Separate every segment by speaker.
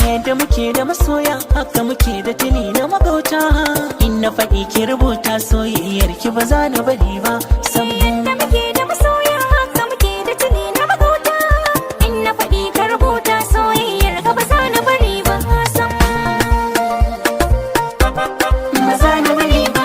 Speaker 1: Yadda muke da masoya haka muke da tuni na magauta. In na faɗi ki rubuta soyayyar ki ba za na bari ba.
Speaker 2: Yadda muke da masoya haka muke da tuni na magauta. In na faɗi ka rubuta soyayyar ka ba za na bari ba. Ba za na bari ba.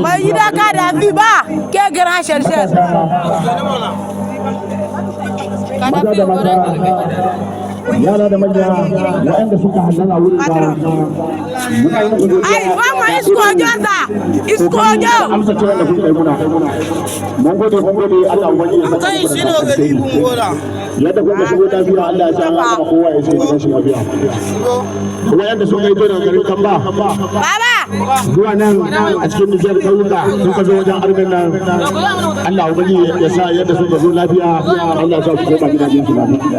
Speaker 3: Mai gida ka da fi ba ke gira sharshen
Speaker 4: yara da manya waɗanda suka hallara wurin
Speaker 3: ai mama iskojo ta iskojo
Speaker 4: amsa kiran da kuka yi muna mun gode Allah ubangiji ya
Speaker 5: kai shi ne gari mun gora
Speaker 4: yadda kuka shigo lafiya Allah ya sa haka kowa ya ce gidan shi lafiya waɗanda suka yi daga garin Kamba
Speaker 3: baba
Speaker 4: zuwa nan a cikin Nijar ƙauyuka suka zo wajen arbin nan Allah ubangiji ya sa yadda suka zo lafiya Allah ya sa su koma gidajen su lafiya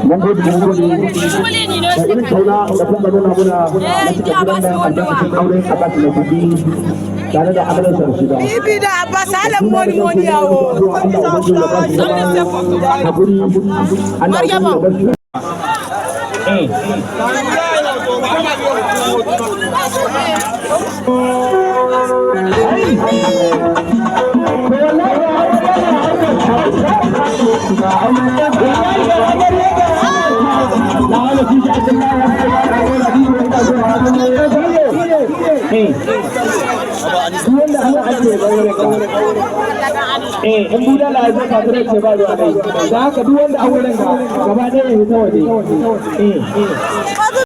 Speaker 4: mun gode da irin kauna da kuka nuna muna na cikin gidan nan albarkacin auren a basu da kuɗi tare da amalar shida.
Speaker 3: Bibi da Abbas Alam Moni yawo.
Speaker 4: Hakuri Allah ya bar su. Wanda ana ake bayar in buda la zai ka tare ce ba ruwa dai da haka duk wanda an wurin ga gaba ɗaya ya fita waje